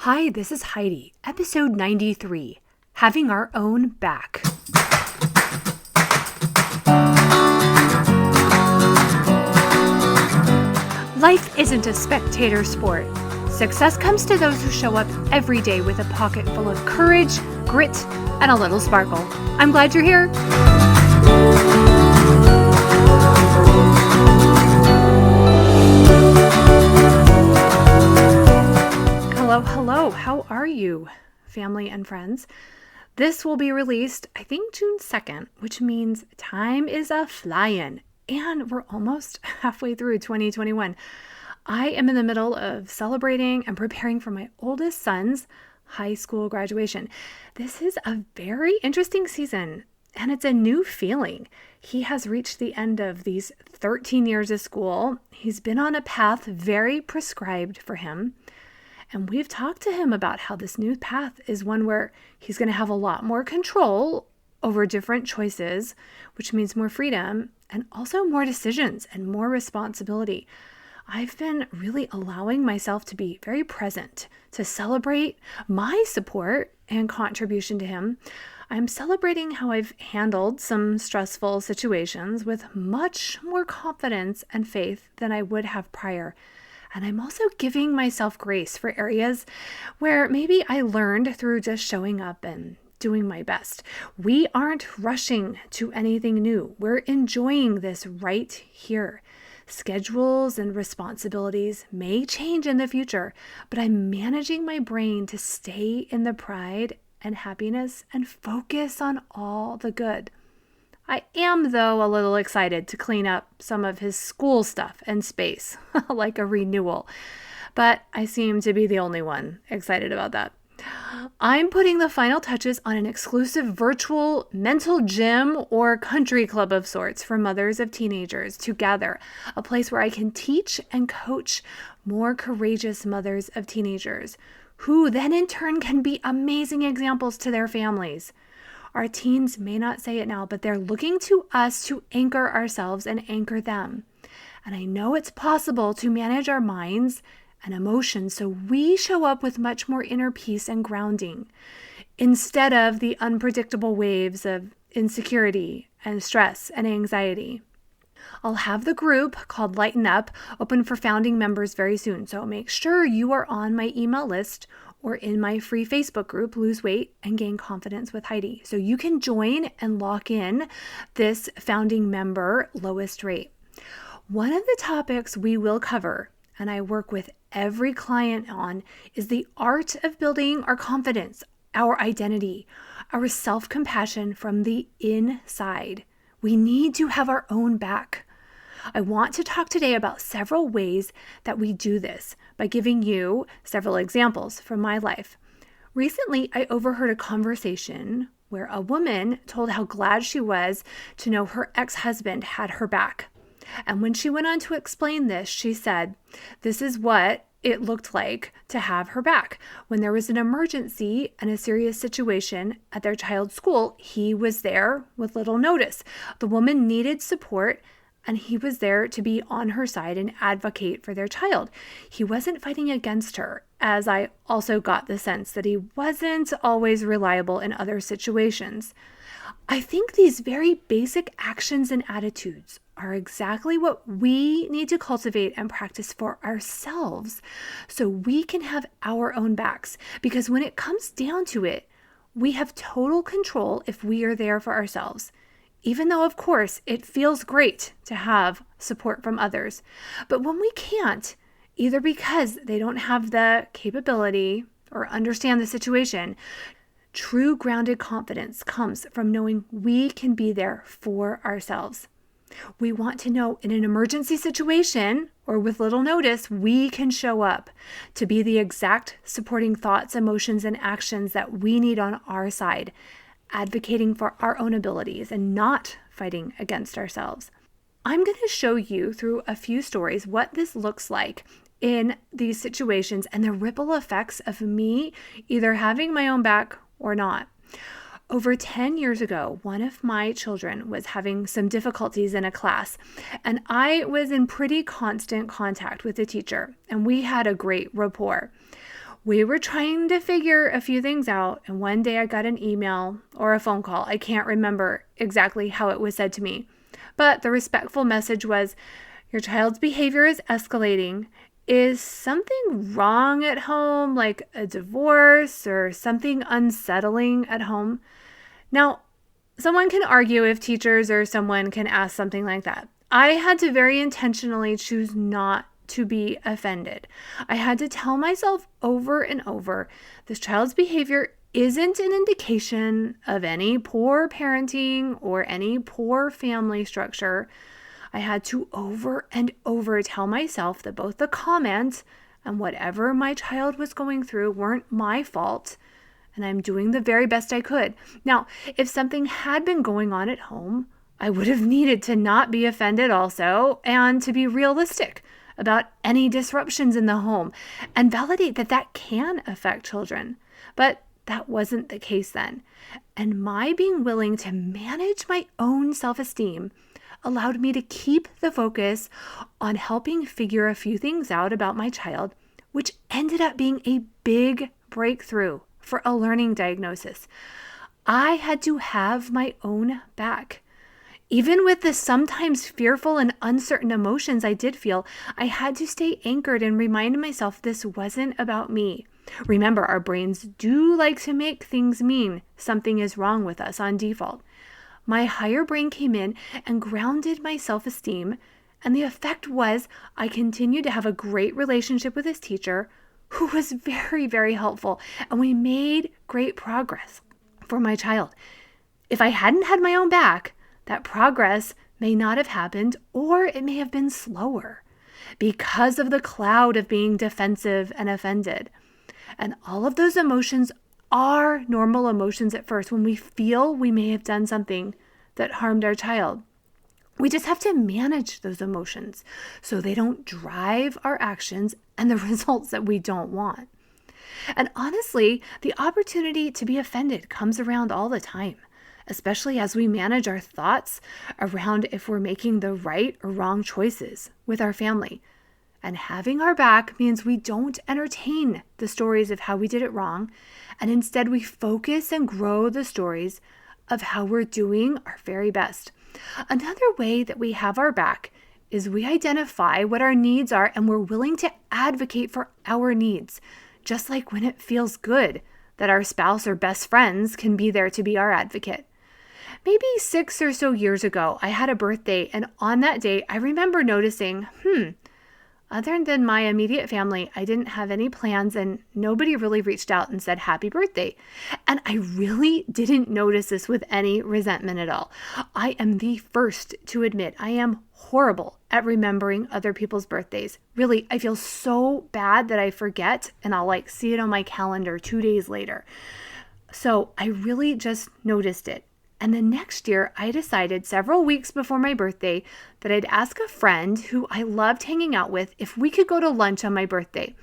Hi, this is Heidi, episode 93, Having Our Own Back. Life isn't a spectator sport. Success comes to those who show up every day with a pocket full of courage, grit, and a little sparkle. I'm glad you're here. Hello, how are you, family and friends? This will be released, I think, June 2nd, which means time is a-flying, and we're almost halfway through 2021. I am in the middle of celebrating and preparing for my oldest son's high school graduation. This is a very interesting season, and it's a new feeling. He has reached the end of these 13 years of school. He's been on a path very prescribed for him. And we've talked to him about how this new path is one where he's going to have a lot more control over different choices, which means more freedom and also more decisions and more responsibility. I've been really allowing myself to be very present, to celebrate my support and contribution to him. I'm celebrating how I've handled some stressful situations with much more confidence and faith than I would have prior. And I'm also giving myself grace for areas where maybe I learned through just showing up and doing my best. We aren't rushing to anything new. We're enjoying this right here. Schedules and responsibilities may change in the future, but I'm managing my brain to stay in the pride and happiness and focus on all the good. I am, though, a little excited to clean up some of his school stuff and space, like a renewal. But I seem to be the only one excited about that. I'm putting the final touches on an exclusive virtual mental gym or country club of sorts for mothers of teenagers to gather, a place where I can teach and coach more courageous mothers of teenagers, who then in turn can be amazing examples to their families. Our teens may not say it now, but they're looking to us to anchor ourselves and anchor them. And I know it's possible to manage our minds and emotions so we show up with much more inner peace and grounding instead of the unpredictable waves of insecurity and stress and anxiety. I'll have the group called Lighten Up open for founding members very soon, so make sure you are on my email list or in my free Facebook group, Lose Weight and Gain Confidence with Heidi. So you can join and lock in this founding member lowest rate. One of the topics we will cover, and I work with every client on, is the art of building our confidence, our identity, our self-compassion from the inside. We need to have our own back. I want to talk today about several ways that we do this by giving you several examples from my life. Recently, I overheard a conversation where a woman told how glad she was to know her ex-husband had her back. And when she went on to explain this, she said, this is what it looked like to have her back. When there was an emergency and a serious situation at their child's school, he was there with little notice. The woman needed support, and he was there to be on her side and advocate for their child. He wasn't fighting against her, as I also got the sense that he wasn't always reliable in other situations. I think these very basic actions and attitudes are exactly what we need to cultivate and practice for ourselves so we can have our own backs. Because when it comes down to it, we have total control if we are there for ourselves. Even though, of course, it feels great to have support from others. But when we can't, either because they don't have the capability or understand the situation, true grounded confidence comes from knowing we can be there for ourselves. We want to know in an emergency situation or with little notice, we can show up to be the exact supporting thoughts, emotions, and actions that we need on our side, advocating for our own abilities and not fighting against ourselves. I'm going to show you through a few stories what this looks like in these situations and the ripple effects of me either having my own back or not. Over 10 years ago, one of my children was having some difficulties in a class, and I was in pretty constant contact with the teacher, and we had a great rapport. We were trying to figure a few things out, and one day I got an email or a phone call. I can't remember exactly how it was said to me, but the respectful message was, your child's behavior is escalating. Is something wrong at home, like a divorce or something unsettling at home? Now, someone can argue if teachers or someone can ask something like that. I had to very intentionally choose not to be offended. I had to tell myself over and over, this child's behavior isn't an indication of any poor parenting or any poor family structure. I had to over and over tell myself that both the comment and whatever my child was going through weren't my fault, and I'm doing the very best I could. Now, if something had been going on at home, I would have needed to not be offended also and to be realistic about any disruptions in the home and validate that that can affect children. But that wasn't the case then. And my being willing to manage my own self-esteem allowed me to keep the focus on helping figure a few things out about my child, which ended up being a big breakthrough for a learning diagnosis. I had to have my own back. Even with the sometimes fearful and uncertain emotions I did feel, I had to stay anchored and remind myself this wasn't about me. Remember, our brains do like to make things mean something is wrong with us on default. My higher brain came in and grounded my self-esteem, and the effect was I continued to have a great relationship with this teacher who was very, very helpful, and we made great progress for my child. If I hadn't had my own back, that progress may not have happened, or it may have been slower because of the cloud of being defensive and offended. And all of those emotions are normal emotions at first when we feel we may have done something that harmed our child. We just have to manage those emotions so they don't drive our actions and the results that we don't want. And honestly, the opportunity to be offended comes around all the time, especially as we manage our thoughts around if we're making the right or wrong choices with our family. And having our back means we don't entertain the stories of how we did it wrong, and instead we focus and grow the stories of how we're doing our very best. Another way that we have our back is we identify what our needs are and we're willing to advocate for our needs, just like when it feels good that our spouse or best friends can be there to be our advocate. Maybe 6 or so years ago, I had a birthday, and on that day, I remember noticing, other than my immediate family, I didn't have any plans and nobody really reached out and said happy birthday. And I really didn't notice this with any resentment at all. I am the first to admit I am horrible at remembering other people's birthdays. Really, I feel so bad that I forget and I'll see it on my calendar 2 days later. So I really just noticed it. And the next year, I decided several weeks before my birthday that I'd ask a friend who I loved hanging out with if we could go to lunch on my birthday.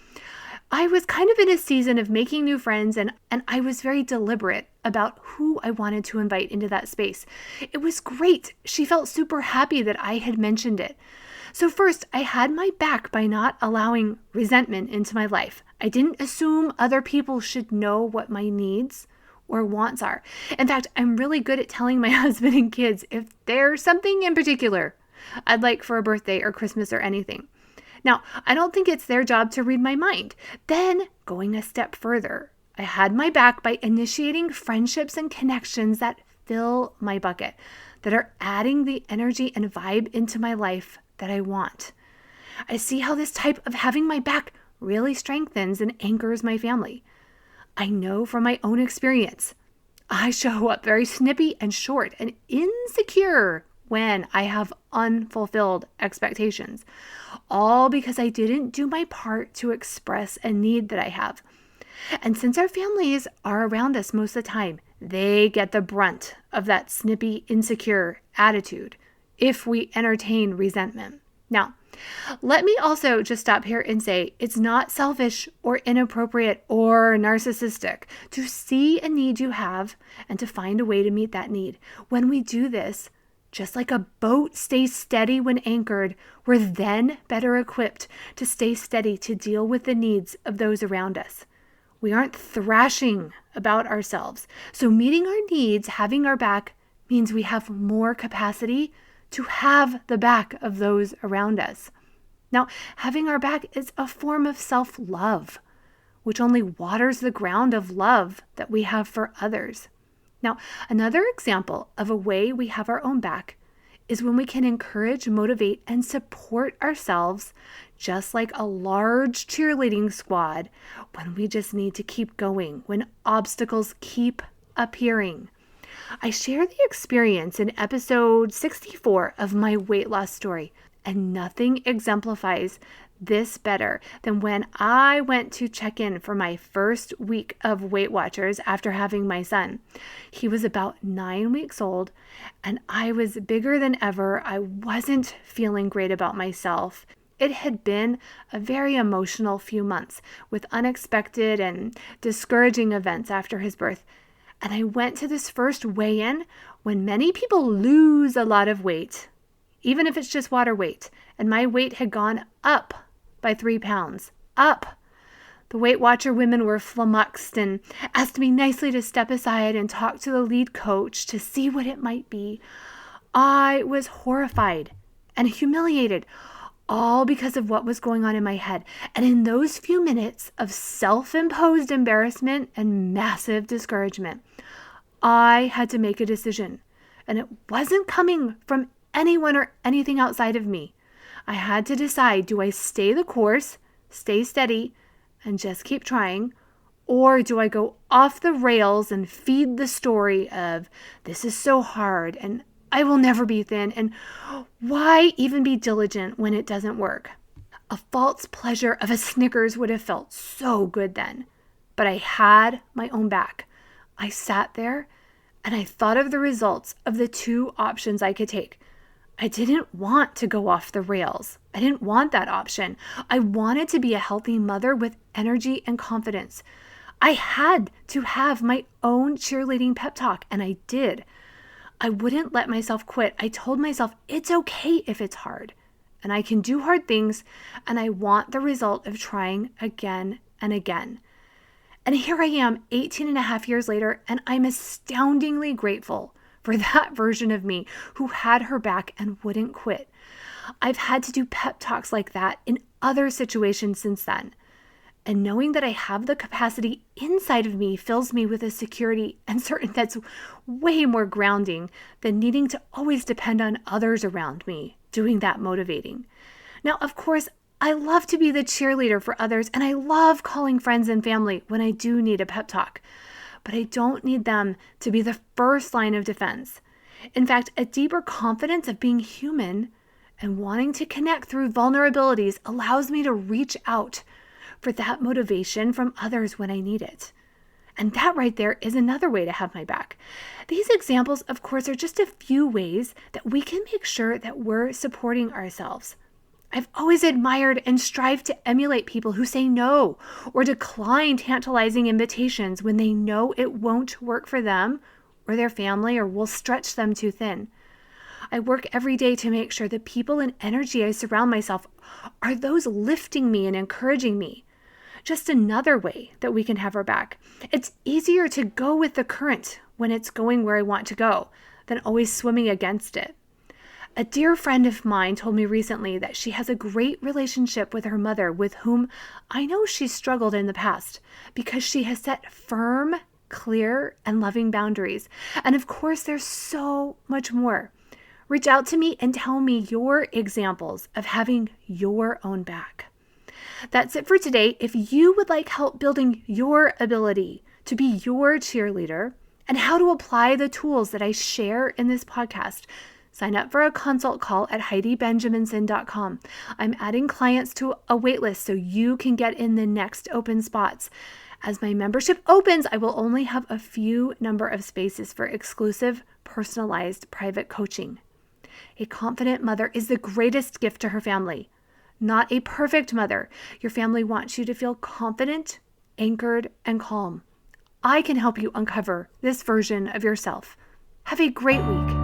I was kind of in a season of making new friends, and I was very deliberate about who I wanted to invite into that space. It was great. She felt super happy that I had mentioned it. So first, I had my back by not allowing resentment into my life. I didn't assume other people should know what my needs or wants are. In fact, I'm really good at telling my husband and kids if there's something in particular I'd like for a birthday or Christmas or anything. Now, I don't think it's their job to read my mind. Then, going a step further, I had my back by initiating friendships and connections that fill my bucket, that are adding the energy and vibe into my life that I want. I see how this type of having my back really strengthens and anchors my family. I know from my own experience, I show up very snippy and short and insecure when I have unfulfilled expectations, all because I didn't do my part to express a need that I have. And since our families are around us most of the time, they get the brunt of that snippy, insecure attitude if we entertain resentment. Now, let me also just stop here and say it's not selfish or inappropriate or narcissistic to see a need you have and to find a way to meet that need. When we do this, just like a boat stays steady when anchored, we're then better equipped to stay steady to deal with the needs of those around us. We aren't thrashing about ourselves. So meeting our needs, having our back, means we have more capacity to have the back of those around us. Now, having our back is a form of self-love, which only waters the ground of love that we have for others. Now, another example of a way we have our own back is when we can encourage, motivate, and support ourselves just like a large cheerleading squad when we just need to keep going, when obstacles keep appearing. I share the experience in episode 64 of my weight loss story, and nothing exemplifies this better than when I went to check in for my first week of Weight Watchers after having my son. He was about 9 weeks old, and I was bigger than ever. I wasn't feeling great about myself. It had been a very emotional few months with unexpected and discouraging events after his birth. And I went to this first weigh-in when many people lose a lot of weight, even if it's just water weight. And my weight had gone up by 3 pounds. Up. The Weight Watcher women were flummoxed and asked me nicely to step aside and talk to the lead coach to see what it might be. I was horrified and humiliated, all because of what was going on in my head. And in those few minutes of self-imposed embarrassment and massive discouragement, I had to make a decision. And it wasn't coming from anyone or anything outside of me. I had to decide, do I stay the course, stay steady, and just keep trying? Or do I go off the rails and feed the story of, this is so hard, and I will never be thin, and why even be diligent when it doesn't work? A false pleasure of a Snickers would have felt so good then. But I had my own back. I sat there and I thought of the results of the two options I could take. I didn't want to go off the rails. I didn't want that option. I wanted to be a healthy mother with energy and confidence. I had to have my own cheerleading pep talk, and I did. I wouldn't let myself quit. I told myself it's okay if it's hard, and I can do hard things, and I want the result of trying again and again. And here I am 18 and a half years later, and I'm astoundingly grateful for that version of me who had her back and wouldn't quit. I've had to do pep talks like that in other situations since then. And knowing that I have the capacity inside of me fills me with a security and certainty that's way more grounding than needing to always depend on others around me doing that motivating. Now, of course, I love to be the cheerleader for others, and I love calling friends and family when I do need a pep talk. But I don't need them to be the first line of defense. In fact, a deeper confidence of being human and wanting to connect through vulnerabilities allows me to reach out for that motivation from others when I need it. And that right there is another way to have my back. These examples, of course, are just a few ways that we can make sure that we're supporting ourselves. I've always admired and strived to emulate people who say no or decline tantalizing invitations when they know it won't work for them or their family or will stretch them too thin. I work every day to make sure the people and energy I surround myself are those lifting me and encouraging me. Just another way that we can have our back. It's easier to go with the current when it's going where I want to go than always swimming against it. A dear friend of mine told me recently that she has a great relationship with her mother, with whom I know she's struggled in the past because she has set firm, clear, and loving boundaries. And of course, there's so much more. Reach out to me and tell me your examples of having your own back. That's it for today. If you would like help building your ability to be your cheerleader and how to apply the tools that I share in this podcast, sign up for a consult call at HeidiBenjaminson.com. I'm adding clients to a waitlist so you can get in the next open spots. As my membership opens, I will only have a few number of spaces for exclusive, personalized private coaching. A confident mother is the greatest gift to her family. Not a perfect mother. Your family wants you to feel confident, anchored, and calm. I can help you uncover this version of yourself. Have a great week.